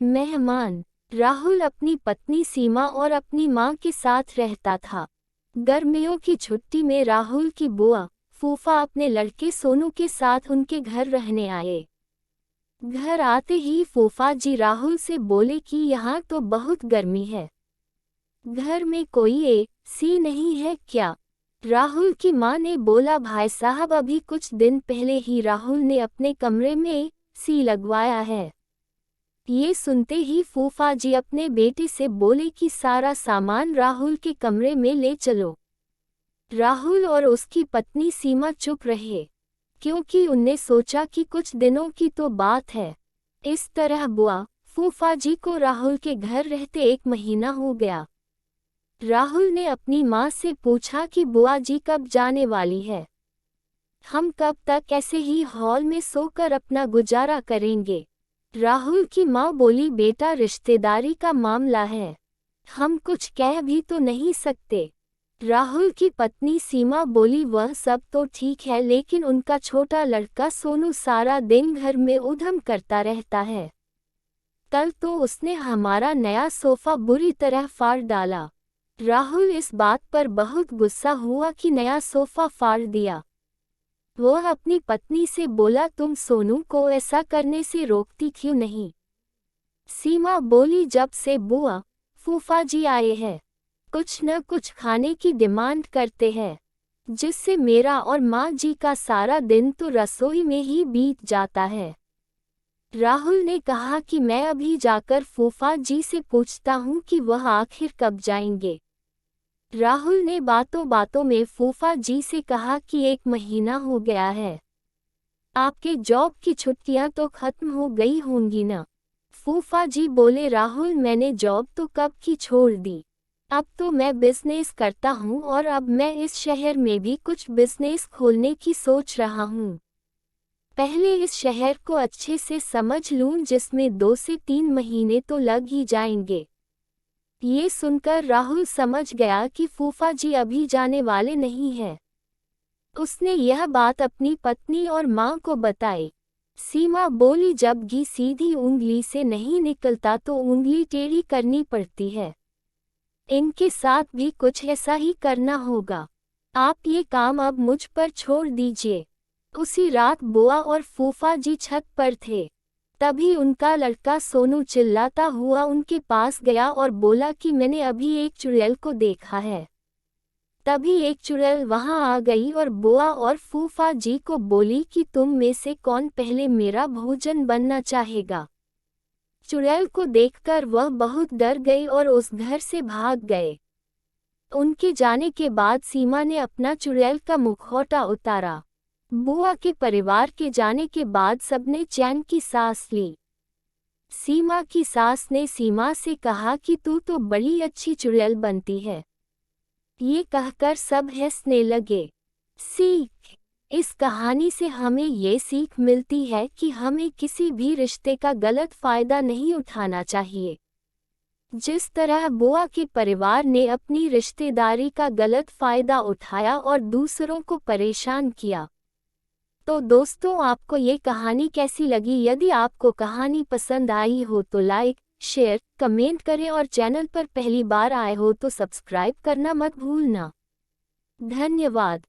मेहमान। राहुल अपनी पत्नी सीमा और अपनी मां के साथ रहता था। गर्मियों की छुट्टी में राहुल की बुआ फूफा अपने लड़के सोनू के साथ उनके घर रहने आए। घर आते ही फूफा जी राहुल से बोले कि यहाँ तो बहुत गर्मी है, घर में कोई एसी नहीं है क्या? राहुल की मां ने बोला, भाई साहब अभी कुछ दिन पहले ही राहुल ने अपने कमरे में एसी लगवाया है। ये सुनते ही फूफा जी अपने बेटे से बोले कि सारा सामान राहुल के कमरे में ले चलो। राहुल और उसकी पत्नी सीमा चुप रहे, क्योंकि उनने सोचा कि कुछ दिनों की तो बात है। इस तरह बुआ फूफा जी को राहुल के घर रहते 1 महीना हो गया। राहुल ने अपनी माँ से पूछा कि बुआ जी कब जाने वाली है? हम कब तक ऐसे ही हॉल में सोकर अपना गुजारा करेंगे? राहुल की माँ बोली, बेटा रिश्तेदारी का मामला है, हम कुछ कह भी तो नहीं सकते। राहुल की पत्नी सीमा बोली, वह सब तो ठीक है, लेकिन उनका छोटा लड़का सोनू सारा दिन घर में उधम करता रहता है। कल तो उसने हमारा नया सोफा बुरी तरह फाड़ डाला। राहुल इस बात पर बहुत गुस्सा हुआ कि नया सोफा फाड़ दिया। वह अपनी पत्नी से बोला, तुम सोनू को ऐसा करने से रोकती क्यों नहीं? सीमा बोली, जब से बुआ फूफा जी आए हैं कुछ न कुछ खाने की डिमांड करते हैं, जिससे मेरा और माँ जी का सारा दिन तो रसोई में ही बीत जाता है। राहुल ने कहा कि मैं अभी जाकर फूफा जी से पूछता हूँ कि वह आखिर कब जाएंगे। राहुल ने बातों बातों में फूफा जी से कहा कि 1 महीना हो गया है, आपके जॉब की छुट्टियां तो खत्म हो गई होंगी ना? फूफा जी बोले, राहुल मैंने जॉब तो कब की छोड़ दी, अब तो मैं बिजनेस करता हूँ और अब मैं इस शहर में भी कुछ बिजनेस खोलने की सोच रहा हूँ। पहले इस शहर को अच्छे से समझ लूँ, जिसमें 2 से 3 महीने तो लग ही जाएंगे। ये सुनकर राहुल समझ गया कि फूफा जी अभी जाने वाले नहीं हैं। उसने यह बात अपनी पत्नी और माँ को बताई। सीमा बोली, जब घी सीधी उंगली से नहीं निकलता तो उंगली टेढ़ी करनी पड़ती है, इनके साथ भी कुछ ऐसा ही करना होगा। आप ये काम अब मुझ पर छोड़ दीजिए। उसी रात बुआ और फूफा जी छत पर थे, तभी उनका लड़का सोनू चिल्लाता हुआ उनके पास गया और बोला कि मैंने अभी एक चुड़ैल को देखा है। तभी एक चुड़ैल वहां आ गई और बुआ और फूफा जी को बोली कि तुम में से कौन पहले मेरा भोजन बनना चाहेगा। चुड़ैल को देखकर वह बहुत डर गई और उस घर से भाग गए। उनके जाने के बाद सीमा ने अपना चुड़ैल का मुखौटा उतारा। बुआ के परिवार के जाने के बाद सबने चैन की सांस ली। सीमा की सास ने सीमा से कहा कि तू तो बड़ी अच्छी चुड़ैल बनती है। ये कहकर सब हंसने लगे। सीख, इस कहानी से हमें ये सीख मिलती है कि हमें किसी भी रिश्ते का गलत फायदा नहीं उठाना चाहिए। जिस तरह बुआ के परिवार ने अपनी रिश्तेदारी का गलत फायदा उठाया और दूसरों को परेशान किया। तो दोस्तों, आपको ये कहानी कैसी लगी? यदि आपको कहानी पसंद आई हो तो लाइक, शेयर, कमेंट करें और चैनल पर पहली बार आए हो तो सब्सक्राइब करना मत भूलना। धन्यवाद।